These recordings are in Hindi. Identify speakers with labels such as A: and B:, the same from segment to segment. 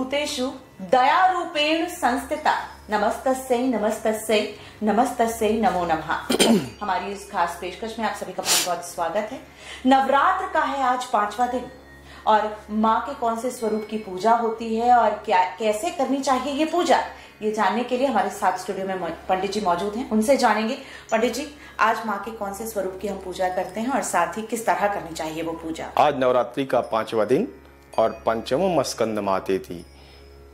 A: भूतेषु दया रूपेण संस्थिता नमस्तस्यै नमस्तस्यै नमस्तस्यै नमो नमः। हमारी इस खास पेशकश में आप सभी का बहुत बहुत स्वागत है। नवरात्र का है आज 5वां दिन और माँ के कौन से स्वरूप की पूजा होती है और क्या कैसे करनी चाहिए ये पूजा, ये जानने के लिए हमारे साथ स्टूडियो में पंडित जी मौजूद हैं। उनसे जानेंगे, पंडित जी आज माँ के कौन से स्वरूप की हम पूजा करते हैं और साथ ही किस तरह करनी चाहिए वो पूजा।
B: आज नवरात्रि का 5वां दिन और पंचमम स्कंद माते थी।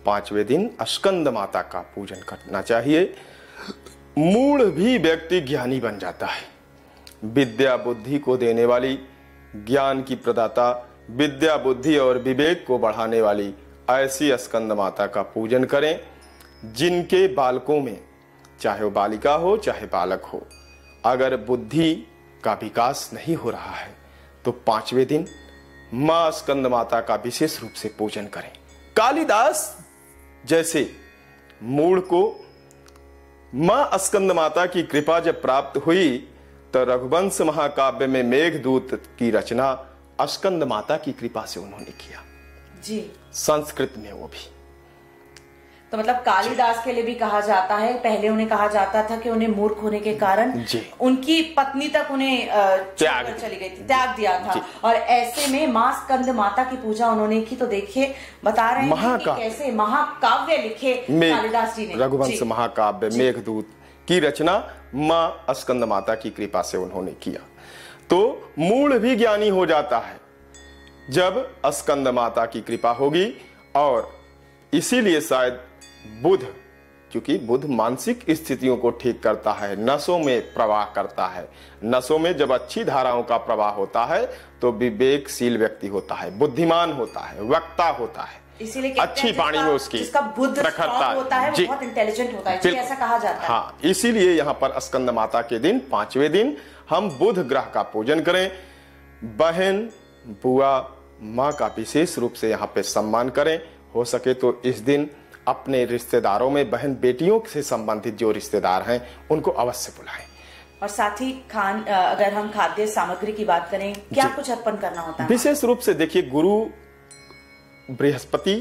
B: 5वें दिन स्कंद माता का पूजन करना चाहिए। मूढ़ भी व्यक्ति ज्ञानी बन जाता है। विद्या बुद्धि को देने वाली, ज्ञान की प्रदाता, विद्या बुद्धि और विवेक को बढ़ाने वाली ऐसी स्कंद माता का पूजन करें। जिनके बालकों में, चाहे वो बालिका हो चाहे बालक हो, अगर बुद्धि का विकास नहीं हो रहा है तो 5वें दिन मां स्कंद माता का विशेष रूप से पूजन करें। कालिदास जैसे मूढ़ को मां स्कंद माता की कृपा जब प्राप्त हुई तो रघुवंश महाकाव्य में मेघदूत की रचना स्कंद माता की कृपा से उन्होंने किया
A: जी,
B: संस्कृत में वो भी।
A: तो मतलब कालिदास के लिए भी कहा जाता है, पहले उन्हें कहा जाता था कि उन्हें मूर्ख होने के कारण उनकी पत्नी तक उन्हें त्याग चली गई थी, त्याग दिया था। और ऐसे में मां स्कंद माता की पूजा उन्होंने की। तो देखिए बता रहे हैं कि कैसे महाकाव्य लिखे कालिदास जी ने।
B: रघुवंश महाकाव्य मेघदूत की रचना मां स्कंद माता की कृपा से उन्होंने किया। तो मूढ़ भी ज्ञानी हो जाता है जब स्कंद माता की कृपा होगी। और इसीलिए शायद बुध, क्योंकि बुध मानसिक स्थितियों को ठीक करता है, नसों में प्रवाह करता है। नसों में जब अच्छी धाराओं का प्रवाह होता है तो विवेकशील व्यक्ति होता है, बुद्धिमान होता है, वक्ता होता है,
A: इसीलिए
B: अच्छी वाणी में उसकी
A: जिसका बुद्ध प्रखरता होता है वो बहुत इंटेलिजेंट होता है, ऐसा कहा जाता है।
B: हाँ, इसीलिए यहाँ पर स्कंद माता के दिन 5वें दिन हम बुध ग्रह का पूजन करें। बहन, बुआ, माँ का विशेष रूप से यहाँ पे सम्मान करें। हो सके तो इस दिन अपने रिश्तेदारों में बहन बेटियों से संबंधित जो रिश्तेदार हैं उनको अवश्य बुलाएं।
A: और साथ ही अगर हम खाद्य सामग्री की बात करें, क्या कुछ अर्पण करना होता है?
B: विशेष रूप से देखिए, गुरु बृहस्पति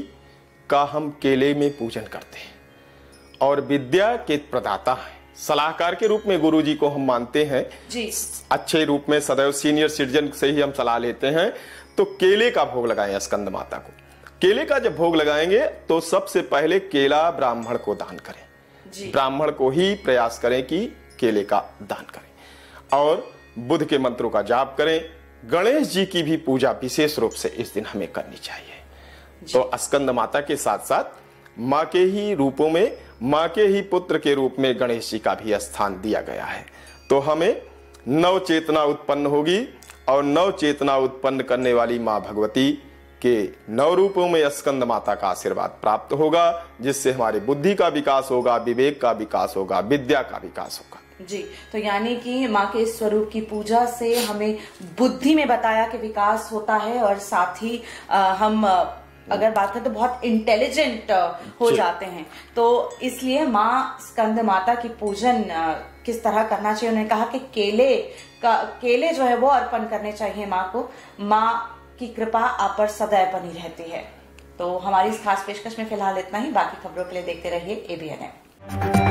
B: का हम केले में पूजन करते हैं और विद्या के प्रदाता हैं, सलाहकार के रूप में गुरु जी को हम मानते हैं जी। अच्छे रूप में सदैव सीनियर सिटीजन से ही हम सलाह लेते हैं। तो केले का भोग लगाएं स्कंद माता को। केले का जब भोग लगाएंगे तो सबसे पहले केला ब्राह्मण को दान करें। ब्राह्मण को ही प्रयास करें कि केले का दान करें और बुध के मंत्रों का जाप करें। गणेश जी की भी पूजा विशेष रूप से इस दिन हमें करनी चाहिए। तो स्कंद माता के साथ साथ माँ के ही रूपों में, माँ के ही पुत्र के रूप में गणेश जी का भी स्थान दिया गया है। तो हमें नव चेतना उत्पन्न होगी और नव चेतना उत्पन्न करने वाली माँ भगवती के 9 रूपों में स्कंद माता का आशीर्वाद प्राप्त होगा, जिससे हमारी बुद्धि का विकास होगा, विवेक का विकास होगा, विद्या का विकास होगा
A: जी। तो यानी कि माँ के स्वरूप की पूजा से हमें बुद्धि में बताया कि विकास होता है और साथ ही हम अगर बात करें तो बहुत इंटेलिजेंट हो जाते हैं। तो इसलिए माँ स्कंद माता की पूजन किस तरह करना चाहिए, उन्होंने कहा कि केले जो है वो अर्पण करने चाहिए माँ को। माँ की कृपा आप पर सदैव बनी रहती है। तो हमारी इस खास पेशकश में फिलहाल इतना ही। बाकी खबरों के लिए देखते रहिए ABN।